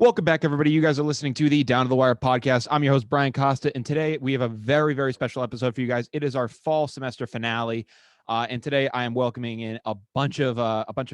Welcome back, everybody. You guys are listening to the Down to the Wire podcast. I'm your host, Brian Costa, and today we have a very, very special episode for you guys. It is our fall semester finale, and today I am welcoming in a bunch of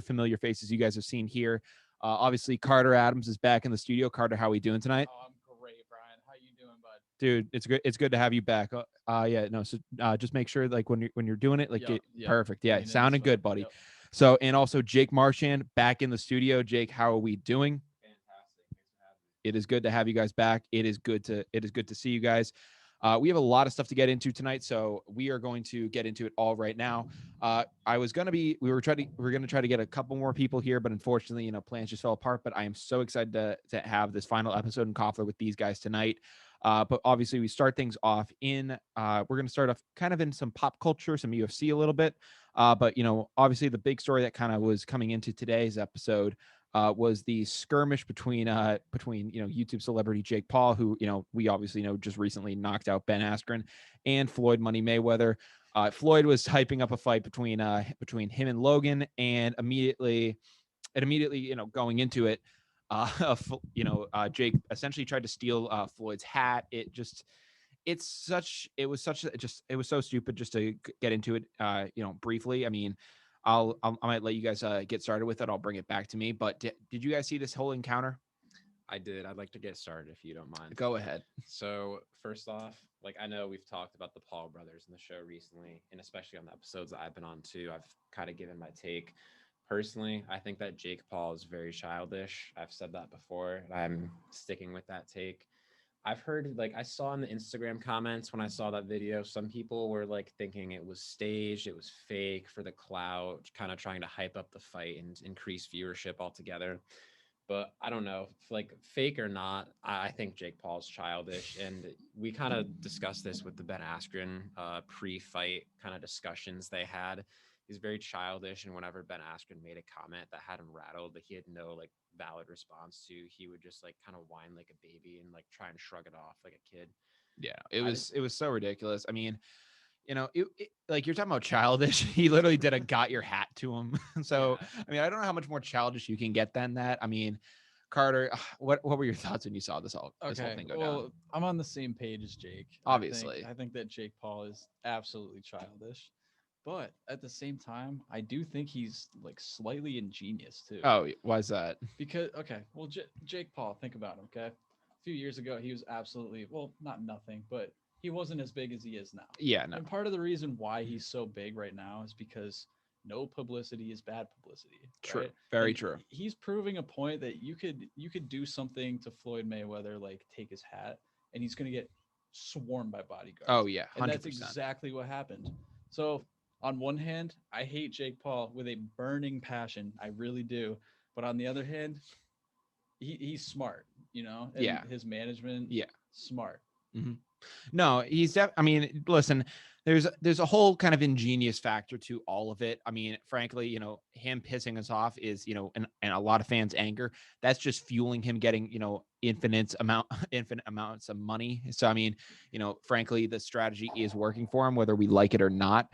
familiar faces you guys have seen here. Obviously, Carter Adams is back in the studio. Carter, how are we doing tonight? Oh, I'm great, Brian. How you doing, bud? Dude, it's good. It's good to have you back. So just make sure like when you're doing it, like Yep, it, yep. perfect. Yeah, Lean in sounding this way. good, buddy. Yep. So, and also Jake Marchand back in the studio. Jake, how are we doing? Fantastic. Thanks for having me. It is good to have you guys back. It is good to see you guys. We have a lot of stuff to get into tonight, so we are going to get into it all right now. We were going to try to get a couple more people here, but unfortunately, plans just fell apart. But I am so excited to have this final episode in Koffler with these guys tonight. But obviously, we start things off we're going to start off kind of in some pop culture, some UFC a little bit. But obviously, the big story that kind of was coming into today's episode was the skirmish between YouTube celebrity Jake Paul, who we obviously know just recently knocked out Ben Askren, and Floyd Money Mayweather. Floyd was hyping up a fight between him and Logan, and immediately going into it, Jake essentially tried to steal Floyd's hat. It was so stupid. Just to get into it, briefly. I mean, I might let you guys get started with it. I'll bring it back to me. But did you guys see this whole encounter? I did. I'd like to get started if you don't mind. Go ahead. So, first off, I know we've talked about the Paul brothers in the show recently, and especially on the episodes that I've been on too. I've kind of given my take. Personally, I think that Jake Paul is very childish. I've said that before, and I'm sticking with that take. I've heard, I saw in the Instagram comments when I saw that video, some people were thinking it was staged, it was fake for the clout, kind of trying to hype up the fight and increase viewership altogether. But I don't know, fake or not, I think Jake Paul's childish. And we kind of discussed this with the Ben Askren pre-fight kind of discussions they had. He's very childish, and whenever Ben Askren made a comment that had him rattled, that he had no valid response to, he would just kind of whine like a baby and try and shrug it off like a kid. Yeah, it was so ridiculous. I mean, like you're talking about childish. He literally did a got your hat to him. So Yeah. I mean, I don't know how much more childish you can get than that. I mean, Carter, what were your thoughts when you saw this whole thing go down? I'm on the same page as Jake. Obviously. I think that Jake Paul is absolutely childish, but at the same time, I do think he's slightly ingenious too. Oh, why is that? Because Jake Paul, think about him. Okay, a few years ago, he was absolutely not nothing, but he wasn't as big as he is now. Yeah, no. And part of the reason why he's so big right now is because no publicity is bad publicity. True. Right? Very And true. He's proving a point that you could do something to Floyd Mayweather, take his hat, and he's going to get swarmed by bodyguards. Oh yeah, 100%. And that's exactly what happened. So on one hand, I hate Jake Paul with a burning passion. I really do. But on the other hand, he's smart, and Yeah. his management, Yeah. smart. Mm-hmm. No, I mean, listen, there's a whole kind of ingenious factor to all of it. I mean, frankly, him pissing us off is, and a lot of fans' anger. That's just fueling him getting, infinite amounts of money. So, I mean, frankly, the strategy is working for him, whether we like it or not.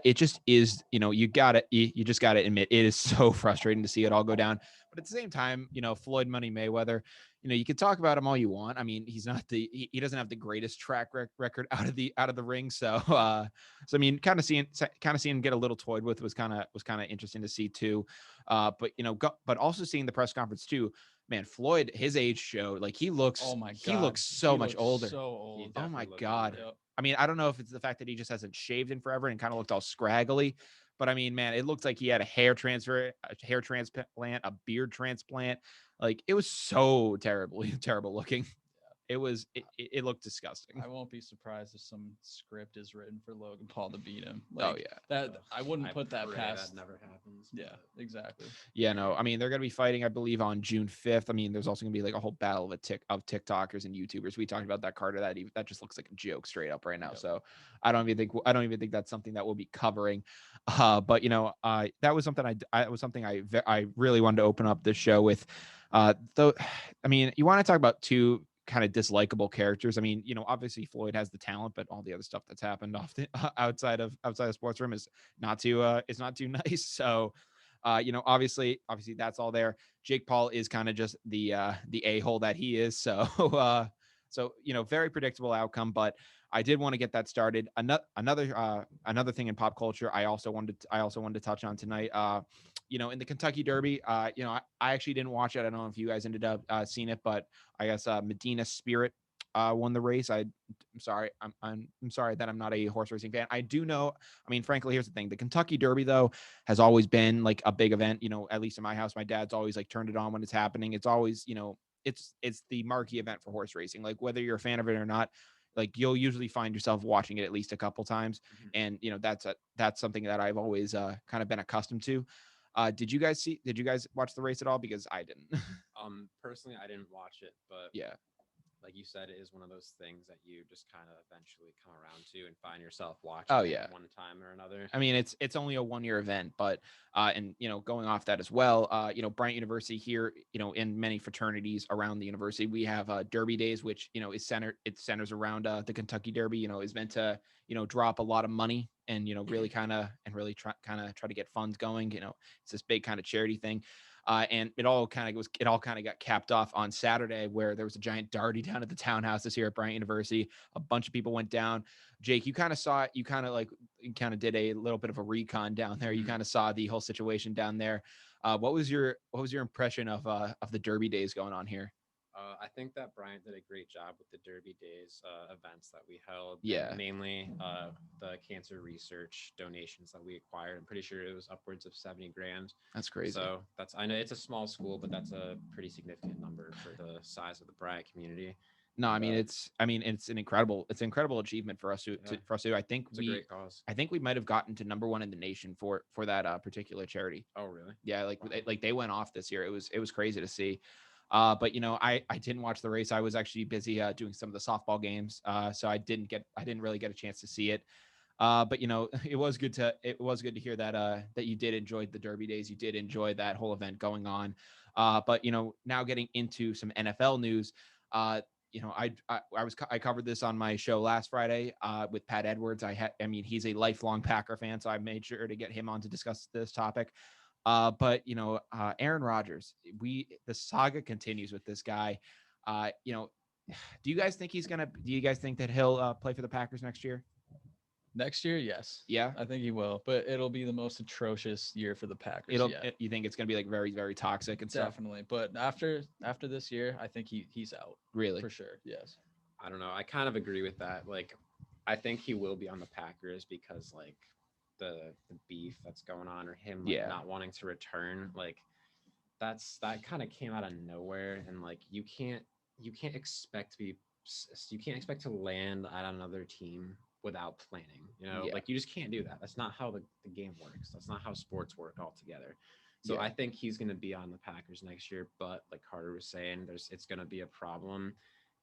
It just is, you just got to admit, it is so frustrating to see it all go down. But at the same time, Floyd Money Mayweather, you can talk about him all you want. I mean, he doesn't have the greatest track record out of the ring. So I mean, kind of seeing him get a little toyed with was kind of interesting to see too. But also seeing the press conference too, man, Floyd, his age showed, he looks, Oh my God. he looks so much older. So old. Oh my Definitely looked God. older. Yep. I mean, I don't know if it's the fact that he just hasn't shaved in forever and kind of looked all scraggly, but I mean, man, it looked like he had a hair transplant, a beard transplant. It was so terrible looking. It looked disgusting. I won't be surprised if some script is written for Logan Paul to beat him. Oh, yeah. That I wouldn't put that pray past. That never happens. Yeah, exactly. Yeah, no, I mean, they're going to be fighting, I believe, on June 5th. I mean, there's also going to be a whole battle of TikTokers and YouTubers. We talked about that, Carter. That just looks like a joke straight up right now. Yep. So I don't even think that's something that we'll be covering. But that was something I really wanted to open up this show with. Though, I mean, you want to talk about two kind of dislikable characters. I mean, obviously Floyd has the talent, but all the other stuff that's happened outside of sports room is not too nice. So, Obviously that's all there. Jake Paul is kind of just the a-hole that he is. So very predictable outcome, but I did want to get that started. Another thing in pop culture I also wanted to touch on tonight. In the Kentucky Derby, I actually didn't watch it. I don't know if you guys ended up seeing it, but I guess Medina Spirit won the race. I'm sorry. I'm sorry that I'm not a horse racing fan. I do know. I mean, frankly, here's the thing: the Kentucky Derby though has always been like a big event. At least in my house, my dad's always like turned it on when it's happening. It's always it's the marquee event for horse racing. Like whether you're a fan of it or not, like you'll usually find yourself watching it at least a couple times, and that's something that I've always kind of been accustomed to. Did you guys watch the race at all? Because I didn't. Personally, I didn't watch it, but Yeah. like you said, it is one of those things that you just kind of eventually come around to and find yourself watching Oh, yeah. one time or another. I mean, it's only a 1 year event, but and going off that as well, Bryant University here, in many fraternities around the university, we have Derby Days, which it centers around the Kentucky Derby. Is meant to drop a lot of money and really try to get funds going. It's this big kind of charity thing. And it all kind of got capped off on Saturday, where there was a giant darty down at the townhouses here at Bryant University. A bunch of people went down. Jake, you kind of saw it. You kind of did a little bit of a recon down there. You kind of saw the whole situation down there. What was your impression of the Derby Days going on here? I think that Bryant did a great job with the Derby Days events that we held. Yeah. Mainly the cancer research donations that we acquired. I'm pretty sure it was upwards of 70 grand. That's crazy. So I know it's a small school, but that's a pretty significant number for the size of the Bryant community. No, I mean it's an incredible achievement for us to I think it's a great cause. I think we might have gotten to number one in the nation for that particular charity. Oh really? Yeah, like they went off this year. It was crazy to see. But I didn't watch the race. I was actually busy doing some of the softball games. So I didn't really get a chance to see it. But it was good to hear that you did enjoy the Derby Days. You did enjoy that whole event going on. But now getting into some NFL news. I covered this on my show last Friday with Pat Edwards. He's a lifelong Packer fan, so I made sure to get him on to discuss this topic. But Aaron Rodgers, the saga continues with this guy. Do you guys think that he'll play for the Packers next year? Next year, yes. Yeah, I think he will, but it'll be the most atrocious year for the Packers. You think it's gonna be like very, very toxic and stuff? Definitely. But after this year, I think he's out. Really? For sure. Yes. I don't know. I kind of agree with that. Like, I think he will be on the Packers because like the beef that's going on, or him not wanting to return, like that kind of came out of nowhere, and like you can't expect to land at another team without planning. Like you just can't do that. That's not how the game works. That's not how sports work altogether. So I think he's going to be on the Packers next year, but like Carter was saying, it's going to be a problem.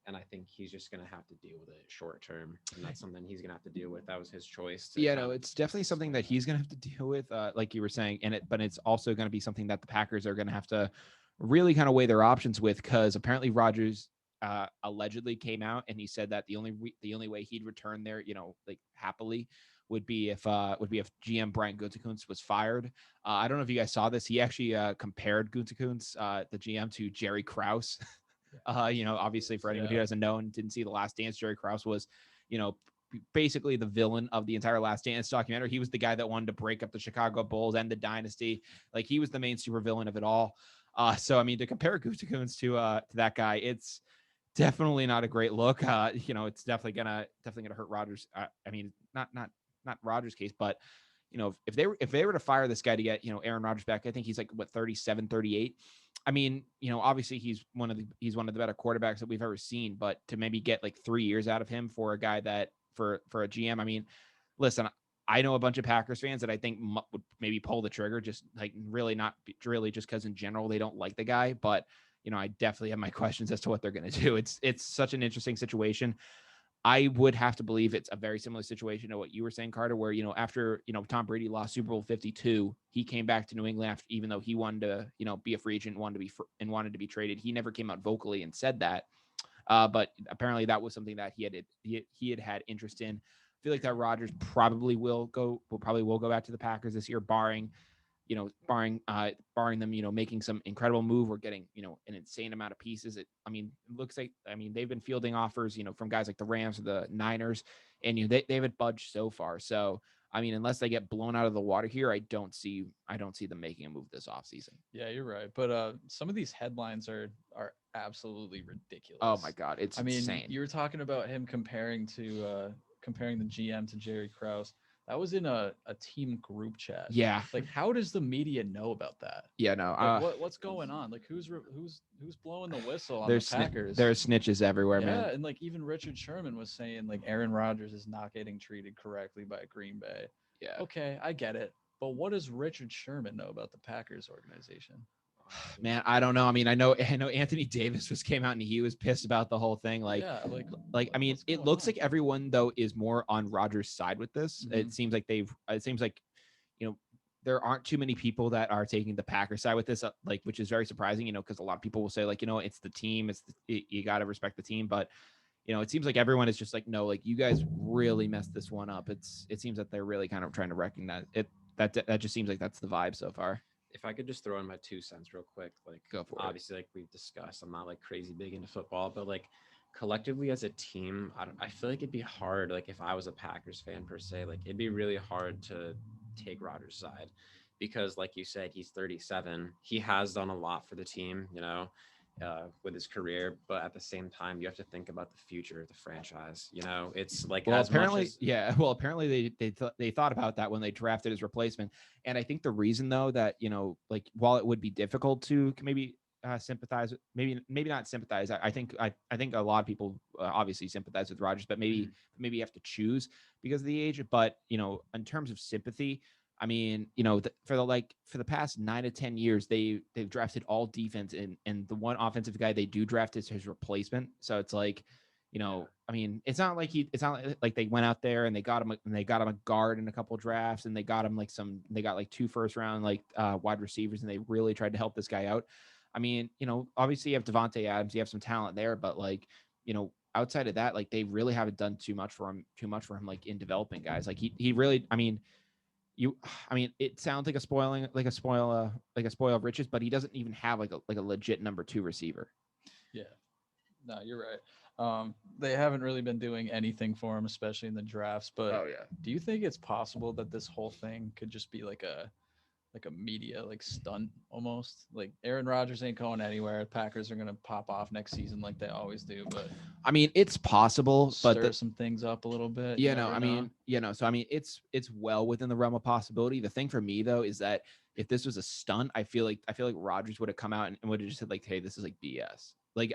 And I think he's just going to have to deal with it short term. And that's something he's going to have to deal with. That was his choice. It's definitely something that he's going to have to deal with, like you were saying. But it's also going to be something that the Packers are going to have to really kind of weigh their options with, because apparently Rodgers allegedly came out and he said that the only way he'd return there, like happily, would be if GM Brian Gutekunst was fired. I don't know if you guys saw this. He actually compared Gutekunst, the GM, to Jerry Krause. Obviously for anyone who doesn't know and didn't see The Last Dance, Jerry Krause was, basically the villain of the entire Last Dance documentary. He was the guy that wanted to break up the Chicago Bulls and the dynasty. Like he was the main super villain of it all. So I mean, to compare Gutekunst to that guy, it's definitely not a great look. It's definitely gonna hurt Rodgers. I mean, not Rodgers' case, but if they were to fire this guy to get Aaron Rodgers back, I think he's like 37, 38. I mean, obviously he's one of the better quarterbacks that we've ever seen, but to maybe get like 3 years out of him for a guy that for a GM, I mean, listen, I know a bunch of Packers fans that I think would maybe pull the trigger, just like really just because in general they don't like the guy. But I definitely have my questions as to what they're going to do. It's such an interesting situation. I would have to believe it's a very similar situation to what you were saying, Carter, where, after, Tom Brady lost Super Bowl 52, he came back to New England after, even though he wanted to, be a free agent, wanted to be traded. He never came out vocally and said that. But apparently that was something that he had interest in. I feel like that Rodgers probably will go back to the Packers this year, barring barring them, making some incredible move or getting, an insane amount of pieces. It looks like, they've been fielding offers, from guys like the Rams or the Niners, and they haven't budged so far. So, unless they get blown out of the water here, I don't see them making a move this offseason. Yeah, you're right. But some of these headlines are absolutely ridiculous. Oh my God, it's insane. You were talking about him comparing the GM to Jerry Krause. That was in a team group chat. Yeah. Like, how does the media know about that? Yeah, no. Like, what's going on? Like, who's blowing the whistle on the Packers? There's snitches everywhere, man. Yeah, and like even Richard Sherman was saying like Aaron Rodgers is not getting treated correctly by Green Bay. Yeah. Okay, I get it. But what does Richard Sherman know about the Packers organization? Man, I don't know. I know Anthony Davis came out and he was pissed about the whole thing. Like, it looks like everyone though is more on Rodgers' side with this. Mhm. It seems like there aren't too many people that are taking the Packers side with this, which is very surprising, because a lot of people will say like, it's the team, you got to respect the team. But, it seems like everyone is just like, no, like you guys really messed this one up. It seems that they're really kind of trying to recognize it. That just seems like that's the vibe so far. If I could just throw in my 2 cents real quick, like Go for it. obviously, like we've discussed, I'm not like crazy big into football, but like collectively as a team, I feel like it'd be hard. Like if I was a Packers fan per se, like it'd be really hard to take Rodgers' side because, like you said, he's 37. He has done a lot for the team, with his career, but at the same time, you have to think about the future of the franchise. It's like apparently they thought about that when they drafted his replacement, and I think the reason though that like while it would be difficult to maybe sympathize, maybe not sympathize. I think a lot of people obviously sympathize with Rodgers, but maybe you have to choose because of the age. But in terms of sympathy, for the past 9 to 10 years, they've drafted all defense, and the one offensive guy they do draft is his replacement. So it's like, it's not like they went out there and they got him a guard in a couple drafts, and they got him they got like 2 first round wide receivers, and they really tried to help this guy out. Obviously you have Devontae Adams, you have some talent there, but outside of that, like they really haven't done too much for him like in developing guys. Like he really, it sounds like a spoil of riches, but he doesn't even have like a legit number 2 receiver. Yeah, no, you're right. They haven't really been doing anything for him, especially in the drafts. But do you think it's possible that this whole thing could just be like a media stunt almost? Like Aaron Rodgers ain't going anywhere. Packers are gonna pop off next season like they always do. But it's possible, but stir some things up a little bit. So it's well within the realm of possibility. The thing for me though is that if this was a stunt, I feel like Rodgers would have come out and would have just said like, hey, this is like BS. Like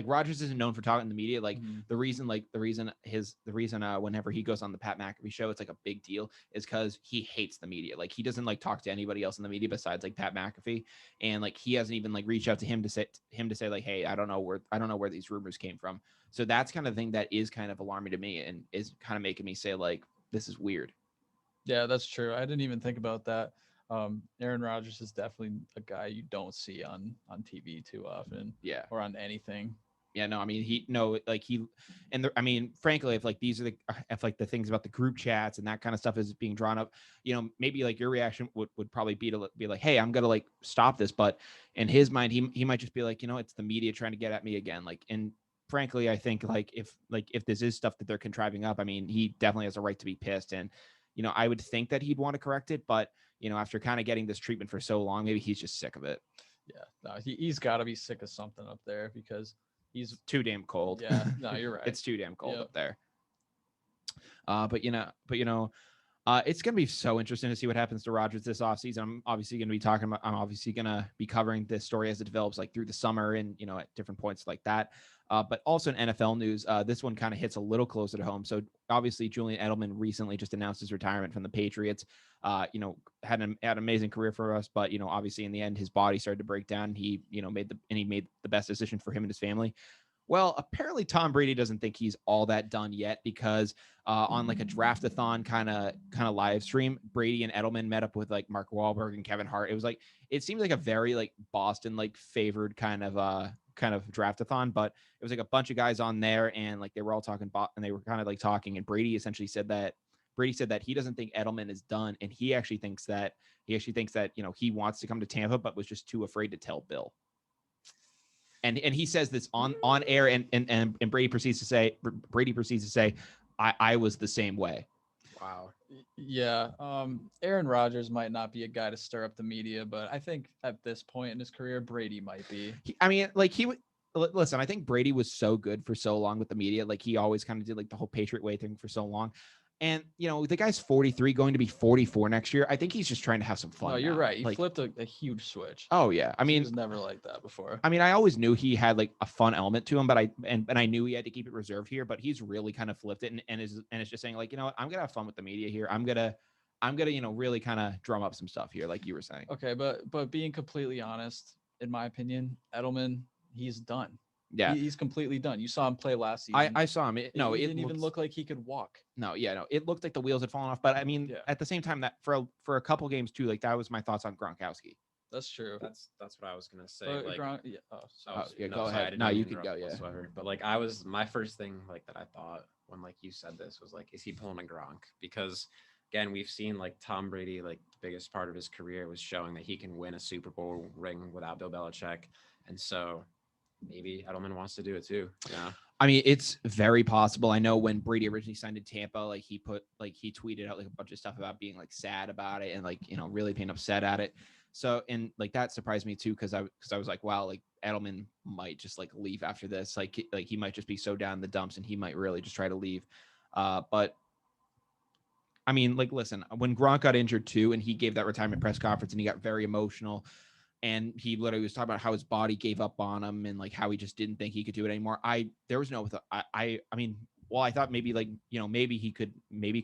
Rodgers isn't known for talking to the media. Like the reason whenever he goes on the Pat McAfee show, it's like a big deal is because he hates the media. Like he doesn't like talk to anybody else in the media besides like Pat McAfee. And like he hasn't even like reached out to him to say like, hey, I don't know where these rumors came from. So that's kind of the thing that is kind of alarming to me and is kind of making me say like, this is weird. Yeah, that's true. I didn't even think about that. Aaron Rodgers is definitely a guy you don't see on TV too often. Yeah. Or on anything. Yeah, no, frankly, if like the things about the group chats and that kind of stuff is being drawn up, maybe like your reaction would probably be to be like, hey, I'm gonna like stop this. But in his mind, he might just be like, it's the media trying to get at me again. Like, and frankly, I think if this is stuff that they're contriving up, he definitely has a right to be pissed. And I would think that he'd want to correct it, but after kind of getting this treatment for so long, maybe he's just sick of it. Yeah, no, he's got to be sick of something up there because he's too damn cold. Yeah, no, you're right. It's too damn cold up there. But it's going to be so interesting to see what happens to Rodgers this offseason. I'm obviously going to be covering this story as it develops like through the summer and, at different points like that. But also in NFL news, this one kind of hits a little closer to home. So obviously Julian Edelman recently just announced his retirement from the Patriots. Had an amazing career for us, but obviously in the end his body started to break down. He made the best decision for him and his family. Well, apparently Tom Brady doesn't think he's all that done yet because on like a draftathon kind of live stream, Brady and Edelman met up with like Mark Wahlberg and Kevin Hart. It seemed like a very like Boston like favored kind of draftathon, but it was like a bunch of guys on there and like they were all talking and they were kind of like talking, and Brady essentially said that Brady said that he doesn't think Edelman is done, and he actually thinks that he wants to come to Tampa, but was just too afraid to tell Bill. And he says this on air, and Brady proceeds to say, I was the same way. Wow. Yeah. Aaron Rodgers might not be a guy to stir up the media, but I think at this point in his career, Brady might be. Listen, I think Brady was so good for so long with the media. Like, he always kind of did like the whole Patriot way thing for so long. And, the guy's 43, going to be 44 next year. I think he's just trying to have some fun. No, you're right. He like, flipped a huge switch. Oh, yeah. I mean, he was never like that before. I mean, I always knew he had like a fun element to him, but I knew he had to keep it reserved here, but he's really kind of flipped it and is just saying like, what, I'm going to have fun with the media here. I'm going to, really kind of drum up some stuff here, like you were saying. Okay. But being completely honest, in my opinion, Edelman, he's done. Yeah, he's completely done. You saw him play last season. I saw him. It didn't even look like he could walk. No, it looked like the wheels had fallen off. But I mean, at the same time, that for a couple games too, like that was my thoughts on Gronkowski. That's true. That's what I was gonna say. Go ahead. No, you can go. Yeah. Whatsoever. But like, my first thing like that I thought when like you said this was like, is he pulling a Gronk? Because again, we've seen like Tom Brady, like the biggest part of his career was showing that he can win a Super Bowl ring without Bill Belichick, and so maybe Edelman wants to do it too. Yeah. I mean, it's very possible. I know when Brady originally signed in Tampa, like he tweeted out like a bunch of stuff about being like sad about it and like, really being upset at it. So, and like that surprised me too, because I was like, wow, like Edelman might just like leave after this. Like he might just be so down in the dumps and he might really just try to leave. But I mean, like, listen, when Gronk got injured too, and he gave that retirement press conference and he got very emotional. And he literally was talking about how his body gave up on him and like how he just didn't think he could do it anymore. I thought maybe like, maybe he could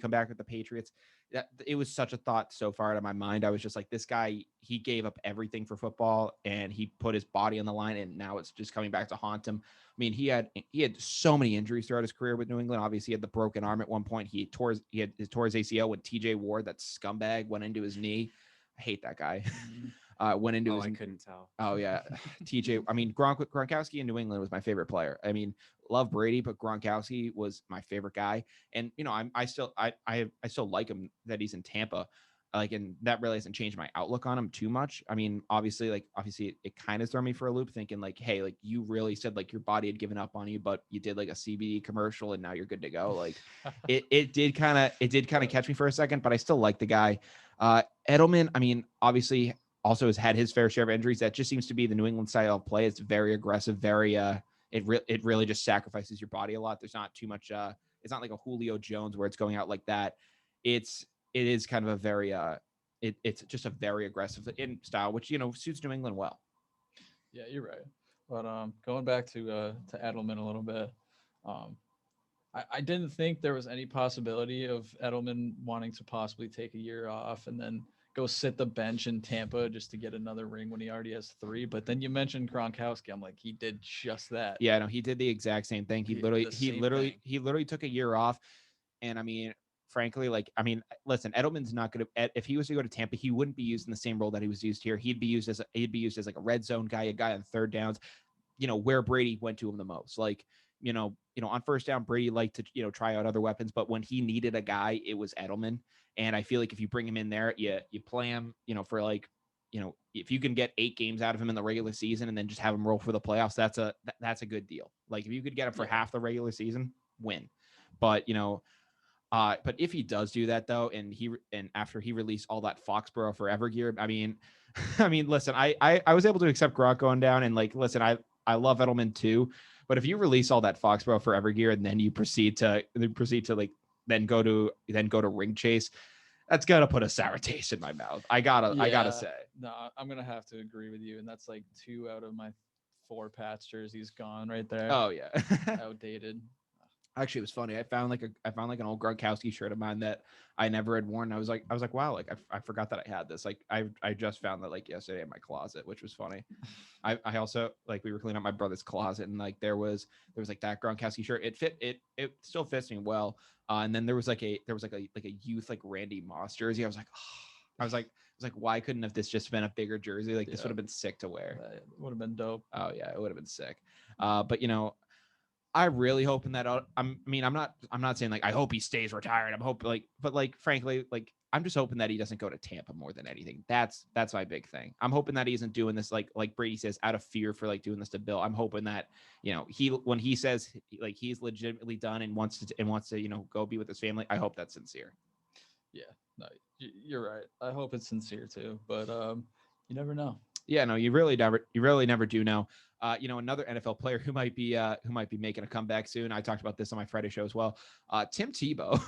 come back with the Patriots. That it was such a thought so far out of my mind. I was just like, this guy, he gave up everything for football and he put his body on the line, and now it's just coming back to haunt him. I mean, he had so many injuries throughout his career with New England. Obviously, he had the broken arm at one point. He tore his ACL when TJ Ward, that scumbag, went into his knee. I hate that guy. Went into his. I couldn't tell. Oh yeah, TJ. I mean, Gronkowski in New England was my favorite player. I mean, love Brady, but Gronkowski was my favorite guy. And I still like him that he's in Tampa. Like, and that really hasn't changed my outlook on him too much. I mean, obviously it kind of threw me for a loop, thinking like, hey, like you really said like your body had given up on you, but you did like a CBD commercial and now you're good to go. Like, it did kind of catch me for a second, but I still like the guy. Edelman, I mean, obviously also has had his fair share of injuries. That just seems to be the New England style of play. It's very aggressive, very it really just sacrifices your body a lot. There's not too much it's not like a Julio Jones where it's going out like that. It is kind of a very it's just a very aggressive in style, which suits New England well. Yeah, you're right. But going back to Edelman a little bit, I didn't think there was any possibility of Edelman wanting to possibly take a year off and then go sit the bench in Tampa just to get another ring when he already has 3. But then you mentioned Gronkowski. I'm like, he did just that. Yeah, no, he did the exact same thing. He literally took a year off. And I mean, frankly, like, I mean, listen, Edelman's not going to, if he was to go to Tampa, he wouldn't be used in the same role that he was used here. He'd be used as like a red zone guy, a guy on third downs, where Brady went to him the most. Like, on first down, Brady liked to, try out other weapons, but when he needed a guy, it was Edelman. And I feel like if you bring him in there, you play him, for like, if you can get 8 games out of him in the regular season and then just have him roll for the playoffs, that's a good deal. Like if you could get him for half the regular season, win. But, but if he does do that though, and after he released all that Foxborough Forever gear, I mean, listen, I was able to accept Gronk going down, and like, listen, I love Edelman too, but if you release all that Foxborough Forever gear and then you proceed to like then go to ring chase, that's gonna put a sour taste in my mouth. I gotta say. No, I'm gonna have to agree with you, and that's like 2 out of my 4 Pats jerseys gone right there. Oh yeah, outdated. Actually, it was funny. I found like an old Gronkowski shirt of mine that I never had worn. I was like, wow, like I forgot that I had this. Like I just found that like yesterday in my closet, which was funny. I also, like, we were cleaning out my brother's closet, and like there was like that Gronkowski shirt. It still fits me well. And then there was like a youth like Randy Moss jersey. I was like, why couldn't have this just been a bigger jersey? Like this would have been sick to wear. Would have been dope. Oh yeah, it would have been sick. But really hoping that I'm not saying like I hope he stays retired. I'm hoping like, but like frankly, like I'm just hoping that he doesn't go to Tampa more than anything. That's my big thing. I'm hoping that he isn't doing this like Brady says out of fear for like doing this to Bill. I'm hoping that when he says like he's legitimately done and wants to go be with his family. I hope that's sincere. Yeah, no, you're right. I hope it's sincere too, but you never know. Yeah, no, you really never do know. Another NFL player who might be making a comeback soon. I talked about this on my Friday show as well. Tim Tebow.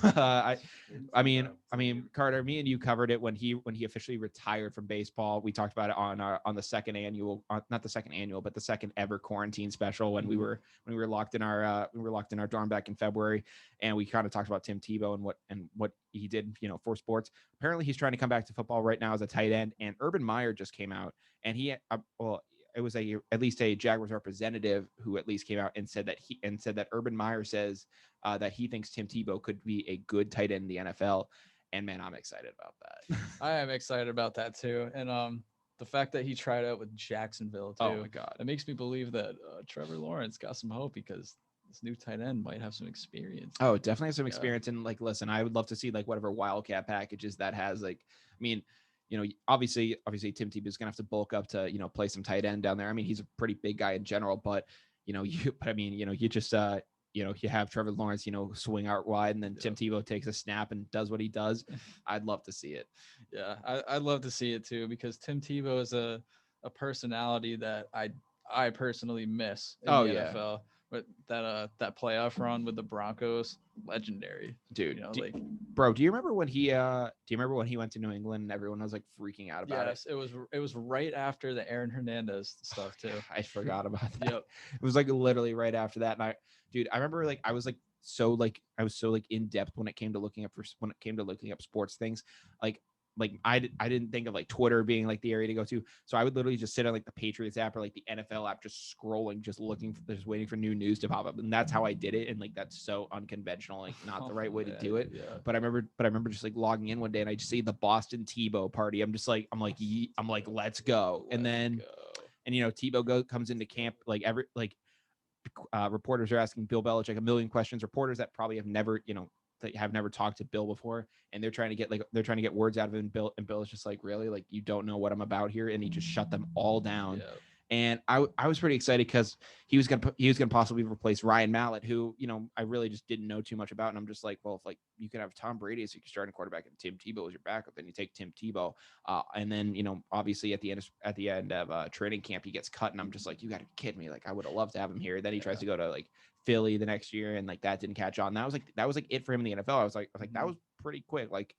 I mean, Carter, me and you covered it when he officially retired from baseball. We talked about it on the second annual, not the second annual, but the second ever quarantine special when we were locked in our dorm back in February, and we kind of talked about Tim Tebow and what he did, for sports. Apparently, he's trying to come back to football right now as a tight end, and Urban Meyer just came out. And he, it was at least a Jaguars representative who at least came out and said that Urban Meyer says that he thinks Tim Tebow could be a good tight end in the NFL. And man, I'm excited about that. I am excited about that too. And the fact that he tried out with Jacksonville too. Oh my God, it makes me believe that Trevor Lawrence got some hope because this new tight end might have some experience. Oh, definitely have some experience. And like, listen, I would love to see like whatever Wildcat packages that has. Like, I mean, obviously Tim Tebow is gonna have to bulk up to play some tight end down there. I mean, he's a pretty big guy in general, but you just you have Trevor Lawrence swing out wide, and then Tim Tebow takes a snap and does what he does. I'd love to see it. Yeah, I'd love to see it too, because Tim Tebow is a personality that I personally miss in the NFL. But that playoff run with the Broncos, legendary, dude. Bro, do you remember when he went to New England and everyone was like freaking out about it? Yes, it was right after the Aaron Hernandez stuff too. I forgot about that. Yep. It was like literally right after that, and I remember like I was so in depth when it came to looking up sports things, like I didn't think of like Twitter being like the area to go to. So I would literally just sit on like the Patriots app or like the NFL app, just scrolling, just waiting for new news to pop up. And that's how I did it. And like, that's so unconventional, like not the right way to do it. Yeah. But I remember just like logging in one day and I just see the Boston Tebow party. I'm like, let's go. And then, and Tebow comes into camp, like reporters are asking Bill Belichick a million questions, reporters that probably have never, that have never talked to Bill before, and they're trying to get words out of him. And Bill is just like, really, like, you don't know what I'm about here, and he just shut them all down. Yeah. And I was pretty excited because he was gonna possibly replace Ryan Mallett, who I really just didn't know too much about. And I'm just like, well, if like you could have Tom Brady as your starting quarterback and Tim Tebow as your backup, then you take Tim Tebow. And then obviously at the end of training camp he gets cut, and I'm just like, you got to kid me! Like, I would have loved to have him here. Then he tries to go to like Philly the next year, and like that didn't catch on. That was like it for him in the NFL. I was like that was pretty quick. Like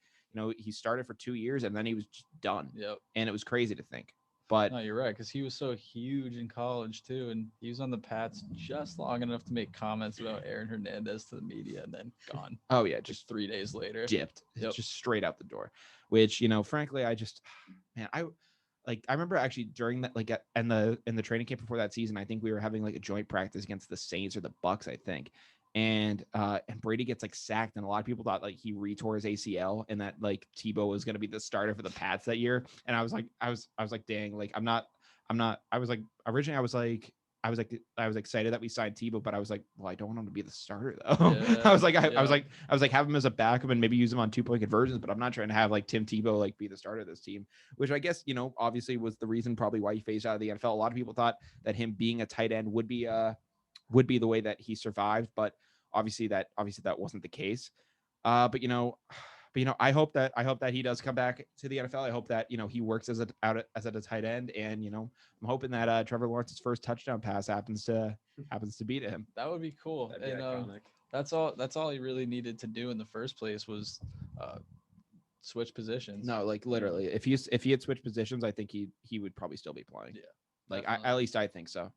he started for 2 years and then he was just done. Yep. And it was crazy to think. But no, you're right, because he was so huge in college too, and he was on the Pats just long enough to make comments about Aaron Hernandez to the media, and then gone. Oh yeah, just 3 days later, dipped, just straight out the door. Which frankly, I remember actually during that, like in the training camp before that season, I think we were having like a joint practice against the Saints or the Bucks, I think. And Brady gets like sacked, and a lot of people thought like he retore his ACL and that like Tebow was going to be the starter for the Pats that year. And I was like, dang, like I'm not. I was like, originally I was excited that we signed Tebow, but I was like, well, I don't want him to be the starter though. Yeah, I was like, have him as a backup and maybe use him on 2-point conversions, but I'm not trying to have like Tim Tebow like be the starter of this team, which I guess obviously was the reason probably why he phased out of the NFL. A lot of people thought that him being a tight end would be the way that he survived, but obviously that wasn't the case. But I hope that he does come back to the NFL. I hope that he works as a tight end, and I'm hoping that Trevor Lawrence's first touchdown pass happens to be to him. That would be cool. That'd be iconic. That's all he really needed to do in the first place was switch positions. No, like literally, if he had switched positions, I think he would probably still be playing. Yeah, like at least I think so.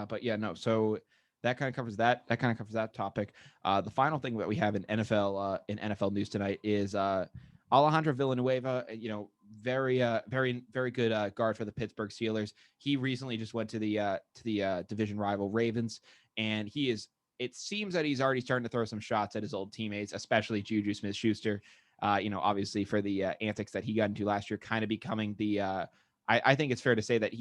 But yeah, no. So that kind of covers that topic. The final thing that we have in NFL news tonight is Alejandro Villanueva. Very good guard for the Pittsburgh Steelers. He recently just went to the division rival Ravens, and it seems that he's already starting to throw some shots at his old teammates, especially JuJu Smith-Schuster. Obviously for the antics that he got into last year, kind of becoming the. I think it's fair to say that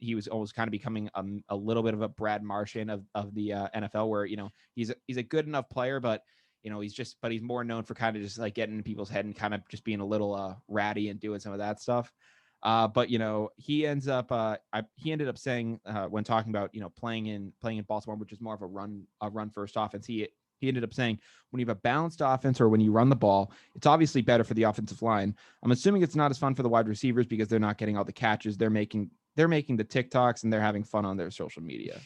he was almost kind of becoming a little bit of a Brad Marchand of the NFL, where he's a good enough player, but he's more known for kind of just like getting in people's head and kind of just being a little ratty and doing some of that stuff. But he ended up saying when talking about playing in Baltimore, which is more of a run first offense, he ended up saying, when you have a balanced offense or when you run the ball, it's obviously better for the offensive line. I'm assuming it's not as fun for the wide receivers because they're not getting all the catches. They're making the TikToks and they're having fun on their social media.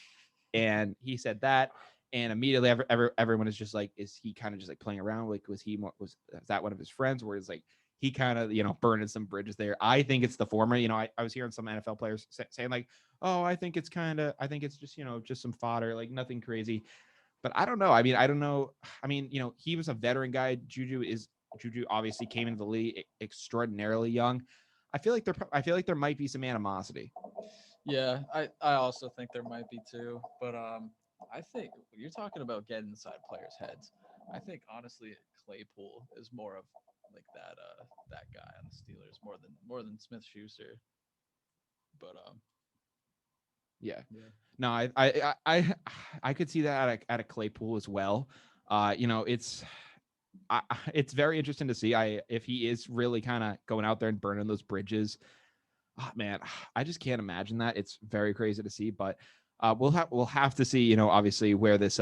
And he said that, and immediately everyone is just like, is he kind of just like playing around? Like, was that one of his friends where it's like he kind of burning some bridges there? I think it's the former. I was hearing some NFL players saying like, oh, I think it's just just some fodder, like nothing crazy. But I don't know. I mean, I don't know. I mean, he was a veteran guy. JuJu obviously came into the league extraordinarily young. I feel like there might be some animosity. Yeah, I also think there might be too, but I think when you're talking about getting inside players' heads, I think honestly Claypool is more of like that guy on the Steelers more than Smith Schuster. But Yeah. yeah. No, I could see that at a Claypool as well. It's very interesting to see if he is really kind of going out there and burning those bridges. Oh, man, I just can't imagine that. It's very crazy to see, but we'll have to see, obviously where this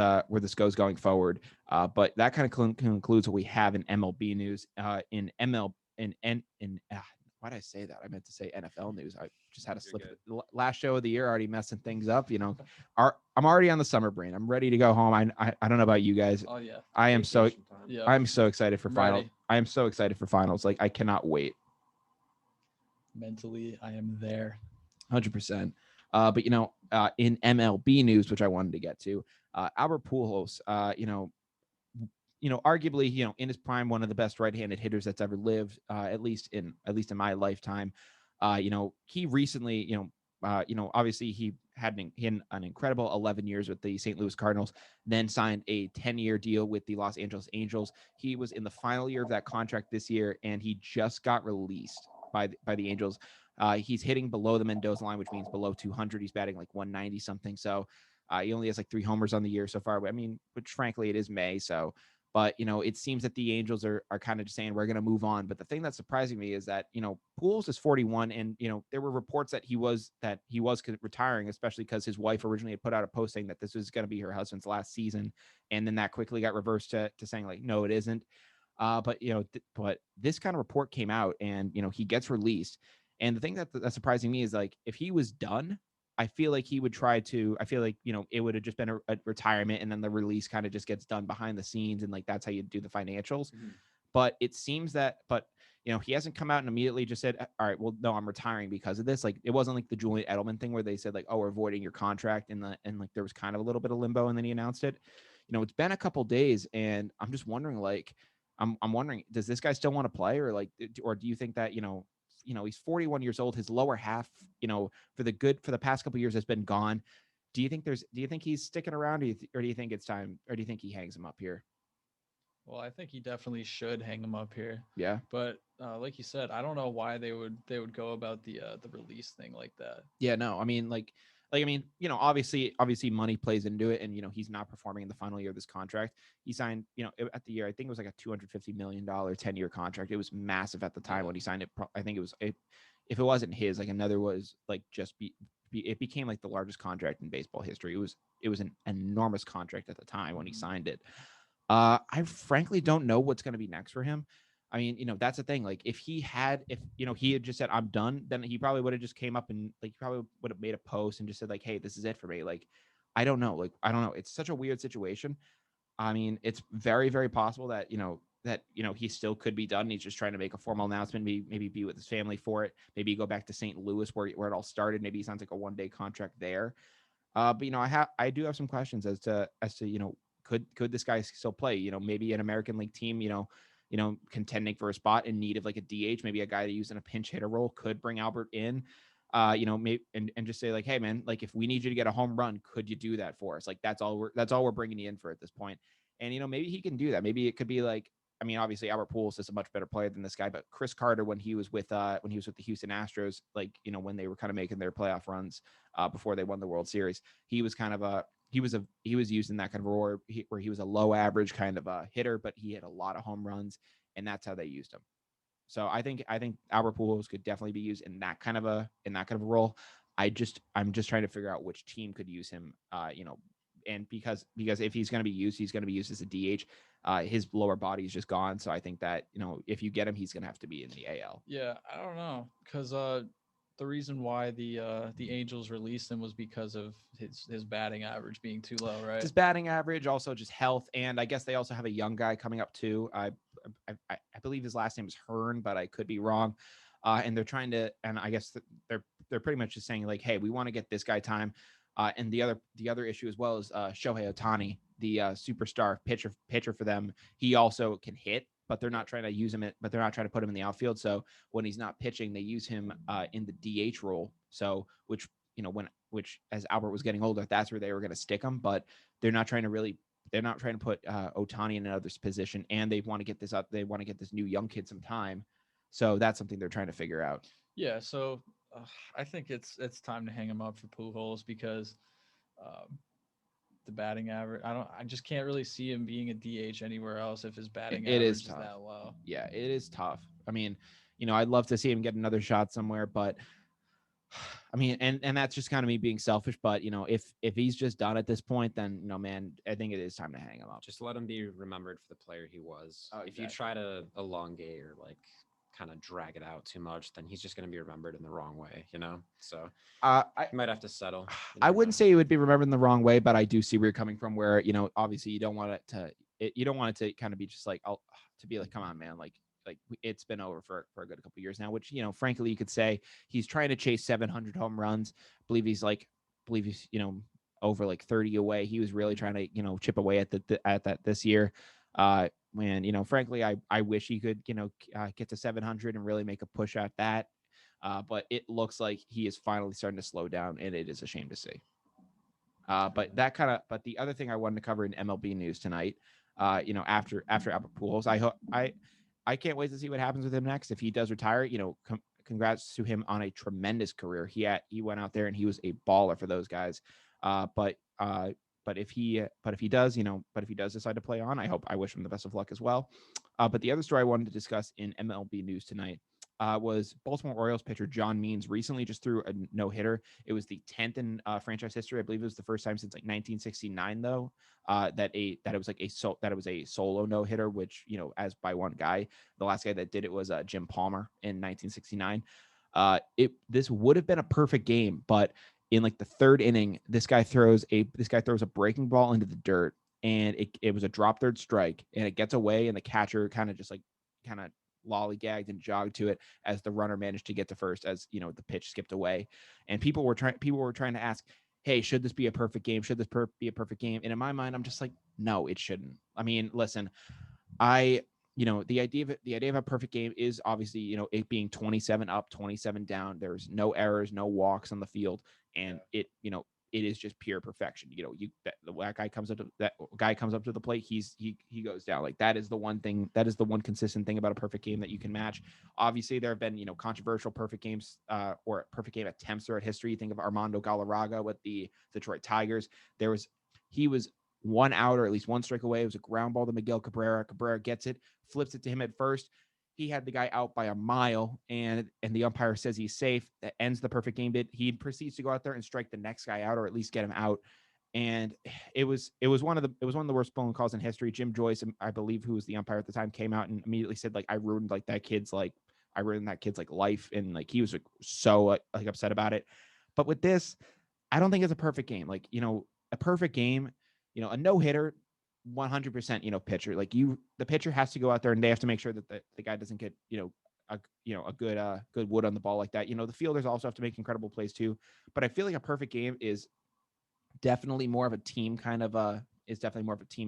goes going forward. But that kind of concludes what we have in MLB news. In ML in why did I say that? I meant to say NFL news. I just had a slip. Last show of the year, already messing things up. I'm already on the summer brain. I'm ready to go home. I don't know about you guys. Oh yeah. I'm so excited for I'm finals. ready. I am so excited for finals. Like I cannot wait. Mentally, I am there. 100%. But in MLB news, which I wanted to get to, Albert Pujols, arguably, in his prime, one of the best right-handed hitters that's ever lived, at least in my lifetime. He recently, obviously he had an incredible 11 years with the St. Louis Cardinals, then signed a 10-year deal with the Los Angeles Angels. He was in the final year of that contract this year, and he just got released by the Angels. He's hitting below the Mendoza line, which means below 200. He's batting like 190 something. So he only has like 3 homers on the year so far. I mean, which frankly, it is May. So, but it seems that the Angels are kind of just saying we're going to move on. But the thing that's surprising me is that Pujols is 41, and there were reports that he was retiring, especially because his wife originally had put out a post saying that this was going to be her husband's last season, and then that quickly got reversed to saying like no, it isn't. But but this kind of report came out, and he gets released. And the thing that's surprising me is like if he was done, I feel like he would try to. I feel like it would have just been a retirement, and then the release kind of just gets done behind the scenes, and like that's how you do the financials. Mhm. But it seems that, he hasn't come out and immediately just said, all right, well, no, I'm retiring because of this. Like it wasn't like the Julian Edelman thing where they said like, oh, we're voiding your contract, and like there was kind of a little bit of limbo, and then he announced it. It's been a couple days, and I'm just wondering like. I'm wondering, does this guy still want to play, or or do you think that he's 41 years old, his lower half, for the past couple of years has been gone. Do you think he's sticking around, or do you think it's time, or do you think he hangs him up here? Well, I think he definitely should hang him up here. Yeah. But like you said, I don't know why they would go about the release thing like that. Yeah, no, I mean, obviously money plays into it, and he's not performing in the final year of this contract. He signed, at the year, I think it was like a $250 million 10-year contract. It was massive at the time when he signed it. I think it was if it wasn't his, like another was like it became like the largest contract in baseball history. It was an enormous contract at the time when he signed it. I frankly don't know what's going to be next for him. I mean, that's the thing. Like, if he had just said, I'm done, then he probably would have just came up and like, he probably would have made a post and just said like, hey, this is it for me. Like, I don't know. Like, I don't know. It's such a weird situation. I mean, it's very, very possible that, he still could be done. He's just trying to make a formal announcement, maybe be with his family for it. Maybe go back to St. Louis where it all started. Maybe he signs like a 1-day contract there. But I do have some questions as to could this guy still play? Maybe an American League team, contending for a spot in need of like a DH, maybe a guy to use in a pinch hitter role could bring Albert in. Maybe and just say like, hey man, like if we need you to get a home run, could you do that for us? Like that's all we're bringing you in for at this point. And maybe he can do that. Maybe it could be like I mean, obviously Albert Pujols is a much better player than this guy, but Chris Carter, when he was with the Houston Astros, like, you know, when they were kind of making their playoff runs before they won the World Series, he was kind of he was used in that kind of role where he was a low average kind of a hitter, but he had a lot of home runs, and that's how they used him. So I think Albert Pujols could definitely be used in that kind of a role. I'm just trying to figure out which team could use him. You know, and because if he's going to be used, he's going to be used as a DH. His lower body is just gone, so I think that, you know, if you get him, he's going to have to be in the AL. Yeah, I don't know, because the reason why the Angels released him was because of his batting average being too low, right? Just batting average, also just health, and I guess they also have a young guy coming up too. I believe his last name is Hearn, but I could be wrong. And they're trying to, and I guess they're pretty much just saying like, hey, we want to get this guy time. And the other issue as well is Shohei Ohtani, the superstar pitcher for them. He also can hit, but they're not trying to use him but they're not trying to put him in the outfield. So when he's not pitching, they use him in the DH role. So which, you know, which as Albert was getting older, that's where they were going to stick him. But they're not trying to put Ohtani in another position, and they want to get this up. They want to get this new young kid some time. So that's something they're trying to figure out. Yeah, so I think it's time to hang him up for Pujols, because the batting average, I just can't really see him being a DH anywhere else if his batting average is that low. Yeah, it is tough. I mean, you know, I'd love to see him get another shot somewhere, but I mean, and that's just kind of me being selfish, but, you know, if he's just done at this point, then, you know, man, I think it is time to hang him up. Just let him be remembered for the player he was. Oh, if you try to elongate or like kind of drag it out too much, then he's just going to be remembered in the wrong way, you know? So I might have to settle. I wouldn't say it would be remembered in the wrong way, but I do see where you're coming from, where, you know, obviously you don't want it to kind of be just like, to be like, come on, man, like it's been over for a good couple of years now, which, you know, frankly, you could say he's trying to chase 700 home runs. Believe he's, you know, over like 30 away. He was really trying to, you know, chip away at that this year. When, you know, frankly, I wish he could, you know, get to 700 and really make a push at that. But it looks like he is finally starting to slow down, and it is a shame to see. But the other thing I wanted to cover in MLB news tonight, you know, after Albert Pujols, I can't wait to see what happens with him next. If he does retire, you know, congrats to him on a tremendous career. He went out there and he was a baller for those guys. But if he does, you know, decide to play on, I wish him the best of luck as well. But the other story I wanted to discuss in MLB news tonight was Baltimore Orioles pitcher John Means recently just threw a no-hitter. It was the 10th in franchise history. I believe it was the first time since like 1969, though, that it was a solo no-hitter, which, you know, as by one guy. The last guy that did it was Jim Palmer in 1969. This would have been a perfect game, but in like the third inning, this guy throws a breaking ball into the dirt, and it was a drop third strike, and it gets away, and the catcher kind of lollygagged and jogged to it as the runner managed to get to first, as, you know, the pitch skipped away. And people were trying to ask, hey, should this be a perfect game? Should this be a perfect game? And in my mind, I'm just like, no, it shouldn't. I mean, listen, you know, the idea of a perfect game is obviously, you know, it being 27 up, 27 down. There's no errors, no walks on the field, and it, you know, it is just pure perfection. You know, that guy comes up to the plate, he goes down. Like, that is the one consistent thing about a perfect game that you can match. Obviously, there have been, you know, controversial perfect games or perfect game attempts throughout history. You think of Armando Galarraga with the Detroit Tigers. He was 1 out or at least 1 strike away. It was a ground ball to Miguel Cabrera. Cabrera gets it, flips it to him at first. He had the guy out by a mile, and the umpire says he's safe. That ends the perfect game bid. He proceeds to go out there and strike the next guy out, or at least get him out. And it was one of the worst blown calls in history. Jim Joyce, I believe, who was the umpire at the time, came out and immediately said, like, I ruined that kid's life, and like he was so upset about it. But with this, I don't think it's a perfect game. Like, you know, a perfect game, you know, a no-hitter, 100%, you know, pitcher, like the pitcher has to go out there and they have to make sure that the guy doesn't get, you know, a good wood on the ball like that. You know, the fielders also have to make incredible plays too. But I feel like a perfect game is definitely more of a team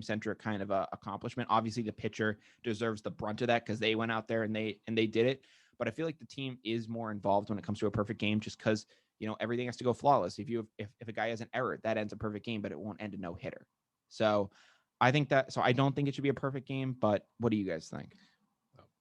centric kind of accomplishment. Obviously, the pitcher deserves the brunt of that because they went out there and they did it. But I feel like the team is more involved when it comes to a perfect game, just because, you know, everything has to go flawless. If a guy has an error, that ends a perfect game, but it won't end a no hitter. So I think that. So I don't think it should be a perfect game. But what do you guys think?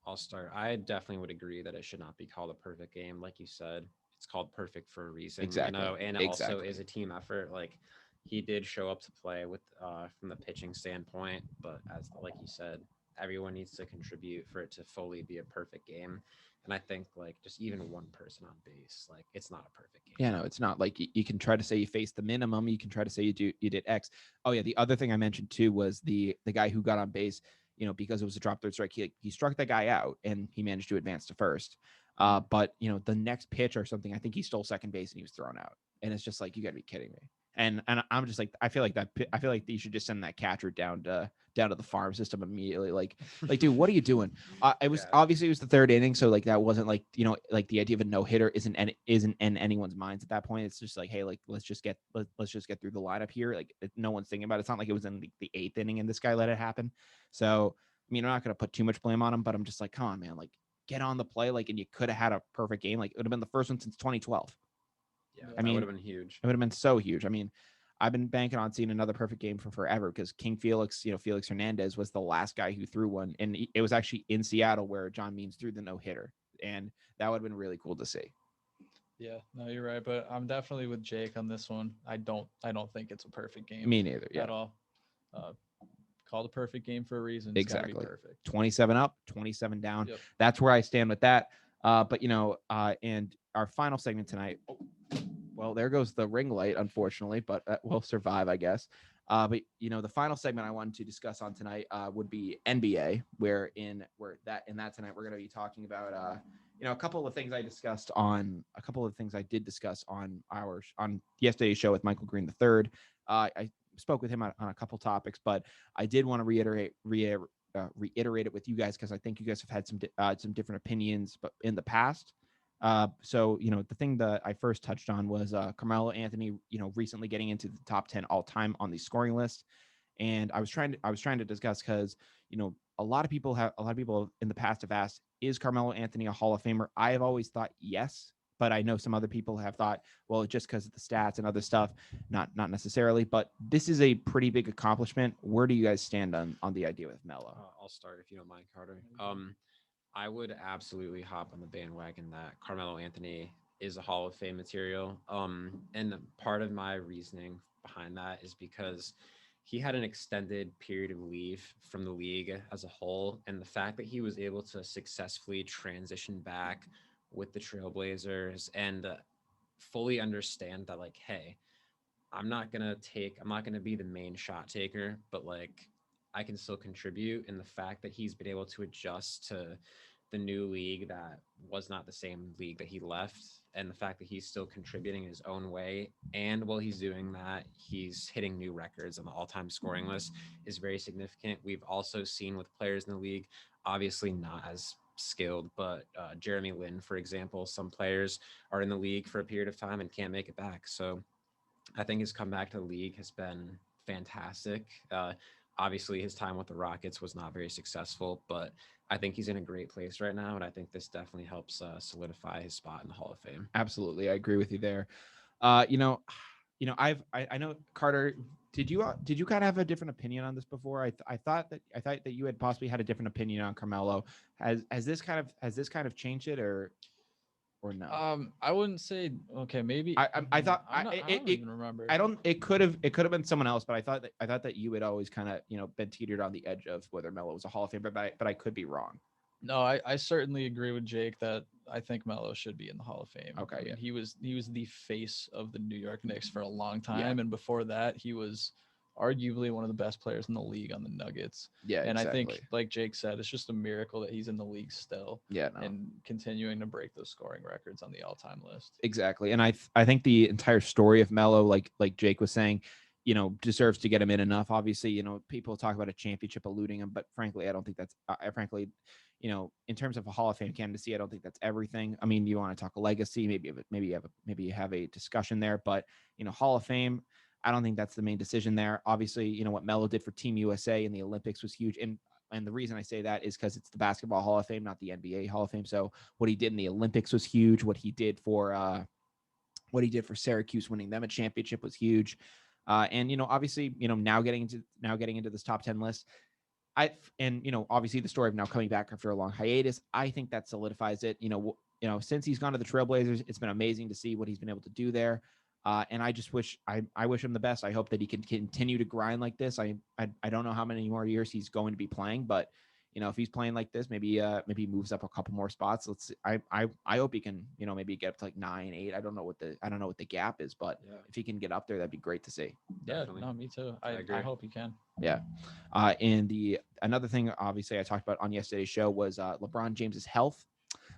I'll start. I definitely would agree that it should not be called a perfect game. Like you said, it's called perfect for a reason, Exactly. and it also Exactly. is a team effort. Like he did show up to play with from the pitching standpoint, but as like you said, everyone needs to contribute for it to fully be a perfect game. And I think like just even one person on base, like it's not a perfect game. Yeah, no, it's not like you can try to say you faced the minimum. You can try to say you did X. Oh yeah, the other thing I mentioned too was the guy who got on base. Because it was a drop third strike, he struck that guy out and he managed to advance to first. But the next pitch or something, I think he stole second base and he was thrown out. And it's just like, you got to be kidding me. And I'm just like, I feel like you should just send that catcher down to the farm system immediately. Like, dude, what are you doing? It was obviously it was the third inning, so like that wasn't like like the idea of a no hitter isn't in anyone's minds at that point. It's just like, hey, like let's just get through the lineup here. Like no one's thinking about it. It's not like it was in the eighth inning and this guy let it happen. So I mean, I'm not gonna put too much blame on him, but I'm just like, come on, man, like get on the play, like, and you could have had a perfect game. Like it would have been the first one since 2012. Yeah, I mean, that would have been huge. It would have been so huge. I mean, I've been banking on seeing another perfect game for forever because King Felix, Felix Hernandez was the last guy who threw one, and it was actually in Seattle where John Means threw the no hitter, and that would have been really cool to see. Yeah, no, you're right, but I'm definitely with Jake on this one. I don't think it's a perfect game. Me neither. Yeah, at all. Called a perfect game for a reason. It's exactly. got to be perfect. 27 up, 27 down. Yep. That's where I stand with that. But and our final segment tonight. Well, there goes the ring light, unfortunately, but we'll survive, I guess. But the final segment I wanted to discuss on tonight would be NBA, where tonight we're going to be talking about a couple of things I did discuss on yesterday's show with Michael Green III. I spoke with him on a couple topics, but I did want to reiterate it with you guys because I think you guys have had some different opinions, but in the past. So the thing that I first touched on was Carmelo Anthony, recently getting into the top 10 all time on the scoring list, and I was trying to discuss because a lot of people in the past have asked, is Carmelo Anthony a Hall of Famer? I have always thought yes, but I know some other people have thought, well, just because of the stats and other stuff, not necessarily. But this is a pretty big accomplishment. Where do you guys stand on the idea with Melo? I'll start if you don't mind, Carter. I would absolutely hop on the bandwagon that Carmelo Anthony is a Hall of Fame material. And part of my reasoning behind that is because he had an extended period of leave from the league as a whole. And the fact that he was able to successfully transition back with the Trailblazers and fully understand that, like, hey, I'm not going to be the main shot taker, but like, I can still contribute. And the fact that he's been able to adjust to the new league that was not the same league that he left, and the fact that he's still contributing in his own way, and while he's doing that, he's hitting new records on the all-time scoring list, is very significant. We've also seen with players in the league, obviously not as skilled, but Jeremy Lin, for example, some players are in the league for a period of time and can't make it back. So I think his comeback to the league has been fantastic. Obviously, his time with the Rockets was not very successful, but I think he's in a great place right now, and I think this definitely helps solidify his spot in the Hall of Fame. Absolutely, I agree with you there. I know, Carter. Did you kind of have a different opinion on this before? I thought that you had possibly had a different opinion on Carmelo. Has this kind of changed it or no? I wouldn't say okay. Maybe I thought I don't even remember. It could have been someone else, but I thought that you had always kind of been teetered on the edge of whether Melo was a Hall of Famer, but I could be wrong. No, I certainly agree with Jake that I think Melo should be in the Hall of Fame. Okay, I mean, he was the face of the New York Knicks for a long time, Yeah. and before that, he was arguably one of the best players in the league on the Nuggets. Yeah, and exactly. I think, like Jake said, it's just a miracle that he's in the league still. Yeah, no. And continuing to break those scoring records on the all-time list. Exactly, and I think the entire story of Melo, like Jake was saying, deserves to get him in enough. Obviously, people talk about a championship eluding him, but frankly, I don't think that's in terms of a Hall of Fame candidacy, I don't think that's everything. I mean, you want to talk a legacy, maybe you have a discussion there, but Hall of Fame, I don't think that's the main decision there. Obviously, what Melo did for Team USA in the Olympics was huge, and the reason I say that is because it's the Basketball Hall of Fame, not the NBA Hall of Fame. So what he did in the Olympics was huge. What he did for Syracuse, winning them a championship, was huge. And obviously, now getting into this top 10 list, obviously the story of now coming back after a long hiatus, I think that solidifies it. Since he's gone to the Trailblazers, it's been amazing to see what he's been able to do there. And I just wish I wish him the best. I hope that he can continue to grind like this. I don't know how many more years he's going to be playing, but if he's playing like this, maybe he moves up a couple more spots. Let's see. I hope he can, maybe get up to like 9, 8. I don't know what the gap is, but if he can get up there, that'd be great to see. Yeah, Definitely. no, me too. I hope he can. Yeah. And another thing, obviously, I talked about on yesterday's show was LeBron James's health.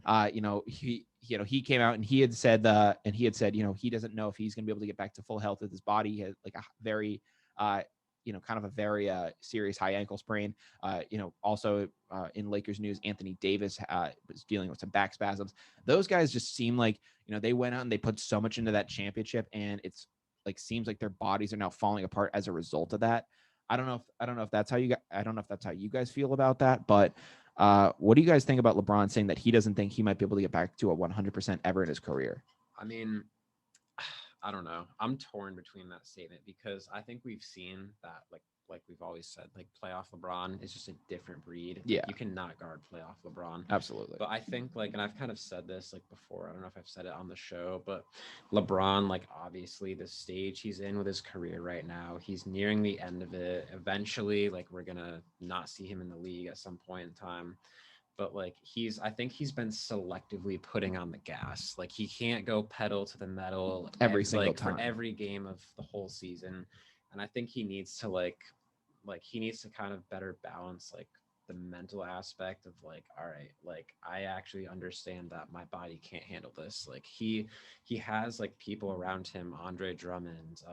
He came out and he had said, he doesn't know if he's going to be able to get back to full health with his body. He has like a very, kind of a very serious high ankle sprain. Also in Lakers news, Anthony Davis was dealing with some back spasms. Those guys just seem like, they went out and they put so much into that championship, and it's like, seems like their bodies are now falling apart as a result of that. I don't know if that's how you guys feel about that, but what do you guys think about LeBron saying that he doesn't think he might be able to get back to a 100% ever in his career? I mean, I don't know. I'm torn between that statement because I think we've seen that, like we've always said, like playoff LeBron is just a different breed. Yeah. You cannot guard playoff LeBron. Absolutely. But I think and I've kind of said this like before, I don't know if I've said it on the show, but LeBron, like obviously the stage he's in with his career right now, he's nearing the end of it. Eventually, like we're going to not see him in the league at some point in time. But I think he's been selectively putting on the gas. Like he can't go pedal to the metal every single time for every game of the whole season. And I think he needs to he needs to kind of better balance the mental aspect of all right, I actually understand that my body can't handle this. He has people around him, Andre Drummond,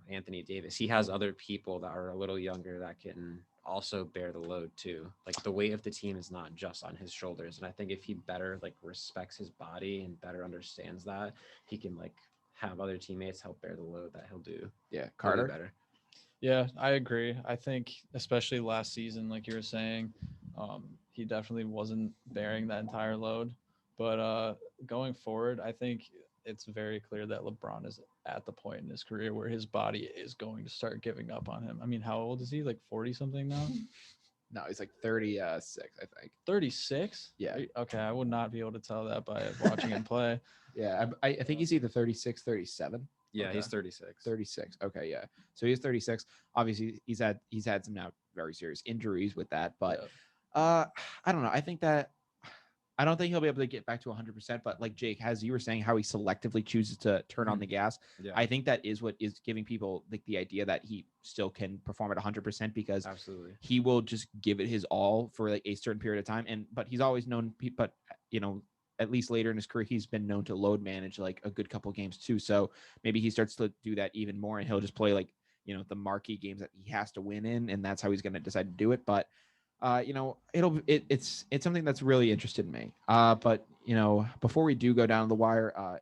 Anthony Davis. He has other people that are a little younger that can also bear the load too. The weight of the team is not just on his shoulders. And I think if he better respects his body and better understands that, he can have other teammates help bear the load that he'll do. Yeah. Carter? Better. Yeah, I agree. I think especially last season, like you were saying, he definitely wasn't bearing that entire load. But going forward, I think it's very clear that LeBron is at the point in his career where his body is going to start giving up on him. I mean, how old is he? 40 something now? No, he's 36, I think. 36? Yeah. Okay, I would not be able to tell that by watching him play. Yeah, I think he's either 36, 37. Yeah, Okay. he's 36. 36. Okay, yeah. So he's 36. Obviously, he's had some now very serious injuries with that, but I don't know. I don't think he'll be able to get back to 100%, but like Jake, as you were saying, how he selectively chooses to turn on the gas, I think that is what is giving people the idea that he still can perform at 100% because absolutely he will just give it his all for a certain period of time. But he's always known, but at least later in his career, he's been known to load manage a good couple games too. So maybe he starts to do that even more, and he'll just play the marquee games that he has to win in, and that's how he's going to decide to do it. But it's something that's really interested in me. But before we do go down the wire,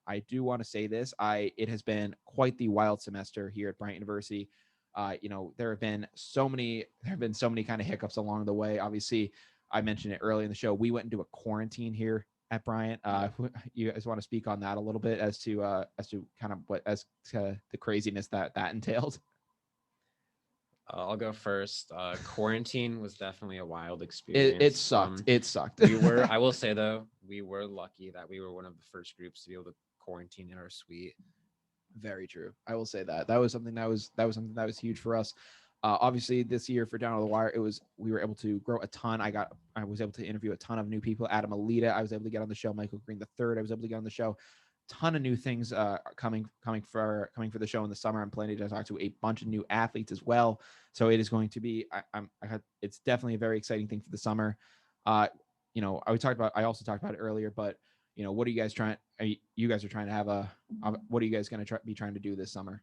I do want to say this. It has been quite the wild semester here at Bryant University. There have been so many kind of hiccups along the way. Obviously, I mentioned it early in the show. We went into a quarantine here at Bryant. You guys want to speak on that a little bit as to kind of the craziness that entailed? I'll go first. Quarantine was definitely a wild experience. It sucked. It sucked. I will say though, we were lucky that we were one of the first groups to be able to quarantine in our suite. Very true. I will say that was something that was huge for us. Obviously this year for Down on the Wire, we were able to grow a ton. I was able to interview a ton of new people. Adam Alita, I was able to get on the show. Michael Green III, I was able to get on the show. Ton of new things coming for the show in the summer. I'm planning to talk to a bunch of new athletes as well. So it is going to be. It's definitely a very exciting thing for the summer. I also talked about it earlier, but what are you guys trying? You guys are trying to have what are you guys going to be trying to do this summer?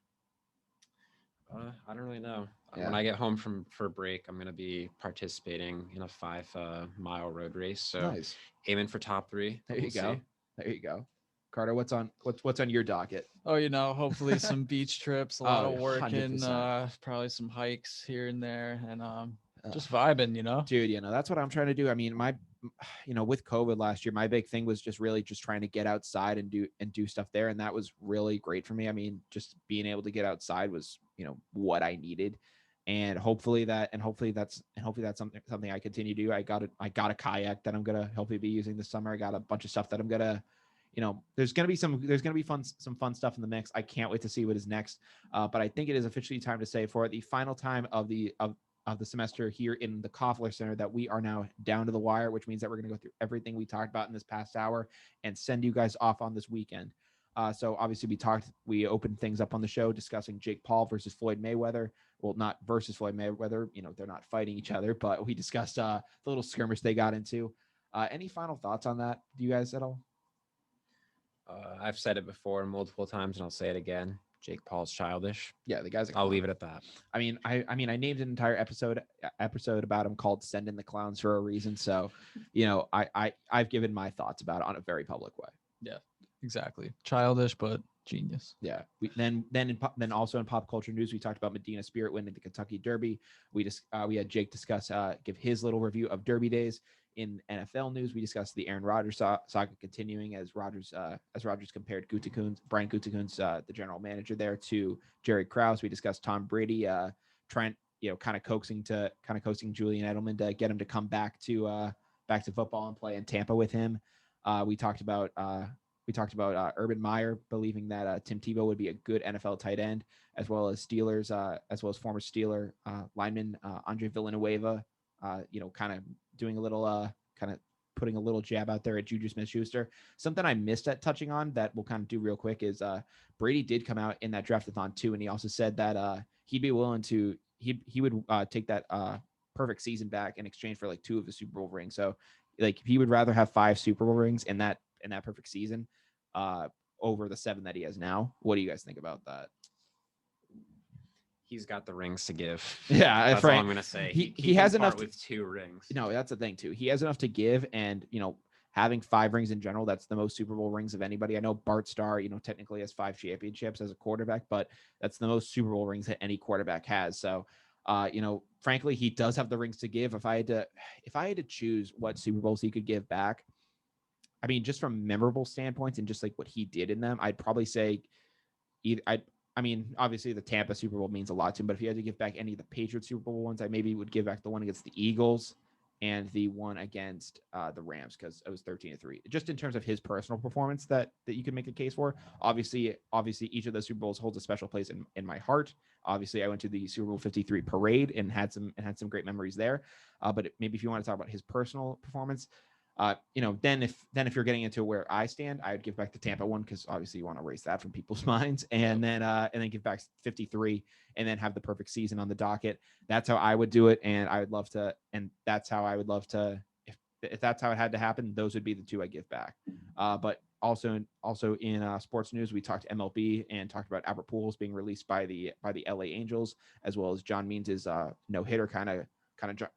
I don't really know. Yeah. When I get home for break, I'm going to be participating in a 5-mile road race. So nice. Aiming for top 3. There you go. Carter, what's on your docket? Oh, hopefully some beach trips, a lot of working, 100%. probably some hikes here and there, and just vibing, Dude, that's what I'm trying to do. I mean, with COVID last year, my big thing was just really just trying to get outside and do stuff there. And that was really great for me. I mean, just being able to get outside was, what I needed. And hopefully that's something I continue to do. I got a kayak that I'm going to hopefully be using this summer. I got a bunch of stuff that I'm going to, there's going to be some fun stuff in the mix. I can't wait to see what is next. But I think it is officially time to say, for the final time of the semester here in the Koffler Center, that we are now down to the wire, which means that we're going to go through everything we talked about in this past hour and send you guys off on this weekend. So obviously we opened things up on the show discussing Jake Paul versus Floyd Mayweather. Well, not versus Floyd Mayweather, they're not fighting each other, but we discussed the little skirmish they got into. Any final thoughts on that? Do you guys at all? I've said it before multiple times and I'll say it again. Jake Paul's childish. Yeah, the guy's. I'll leave it at that. I mean, I named an entire episode about him called "Send in the Clowns" for a reason. So, I've given my thoughts about it on a very public way. Yeah, exactly. Childish, but genius. Yeah. Then also in pop culture news, we talked about Medina Spirit winning the Kentucky Derby. We had Jake give his little review of Derby days. In NFL news, we discussed the Aaron Rodgers saga continuing as Rodgers compared Brian Gutekunst, the general manager there, to Jerry Krause. We discussed Tom Brady trying, kind of coaxing Julian Edelman to get him to come back to football and play in Tampa with him. We talked about Urban Meyer believing that Tim Tebow would be a good NFL tight end, as well as former Steeler lineman Andre Villanueva. Kind of doing a little, kind of putting a little jab out there at JuJu Smith-Schuster. Something I missed at touching on that we'll kind of do real quick is Brady did come out in that draftathon too, and he also said that he'd be willing to he would take that perfect season back in exchange for like 2 of the Super Bowl rings. So like he would rather have 5 Super Bowl rings in that perfect season over the 7 that he has now. What do you guys think about that? He's got the rings to give. Yeah, that's all I'm gonna say. He has enough with 2 rings. No, that's the thing too. He has enough to give, and having 5 rings in general, that's the most Super Bowl rings of anybody. I know Bart Starr, technically has 5 championships as a quarterback, but that's the most Super Bowl rings that any quarterback has. So, frankly, he does have the rings to give. If I had to choose what Super Bowls he could give back, I mean, just from memorable standpoints and just like what he did in them, I'd probably say obviously the Tampa Super Bowl means a lot to him, but if he had to give back any of the Patriots Super Bowl ones, I maybe would give back the one against the Eagles and the one against the Rams, because it was 13-3. Just in terms of his personal performance that you could make a case for. Obviously, each of those Super Bowls holds a special place in my heart. Obviously, I went to the Super Bowl 53 parade and had some great memories there. But maybe if you want to talk about his personal performance, then if you're getting into where I stand, I would give back the Tampa one, because obviously you want to erase that from people's minds, and then give back 53 and then have the perfect season on the docket. That's how I would do it. And I would love to, and that's how I would love to, if that's how it had to happen, those would be the 2 I give back. But also in sports news, we talked MLB and talked about Albert Pujols being released by the LA Angels, as well as John Means' no-hitter kind of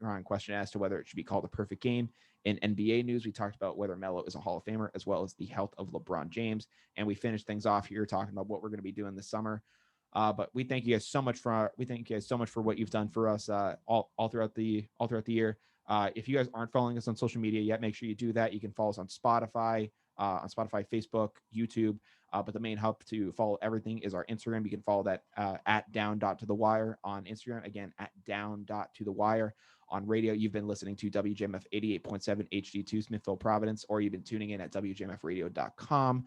drawing question as to whether it should be called a perfect game. In NBA news, we talked about whether Melo is a Hall of Famer, as well as the health of LeBron James. And we finished things off here talking about what we're going to be doing this summer. But we thank you guys so much for what you've done for us all throughout the year. If you guys aren't following us on social media yet, make sure you do that. You can follow us on Spotify, Facebook, YouTube. But the main hub to follow everything is our Instagram. You can follow that at down.to-the-wire on Instagram. Again, at down.to-the-wire. On radio, you've been listening to WJMF 88.7 HD2 Smithville, Providence, or you've been tuning in at WJMFradio.com.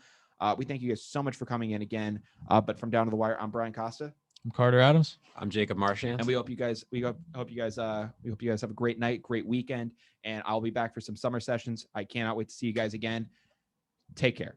We thank you guys so much for coming in again. But from Down to the Wire, I'm Brian Costa. I'm Carter Adams. I'm Jacob Marchand. And we hope you guys have a great night, great weekend, and I'll be back for some summer sessions. I cannot wait to see you guys again. Take care.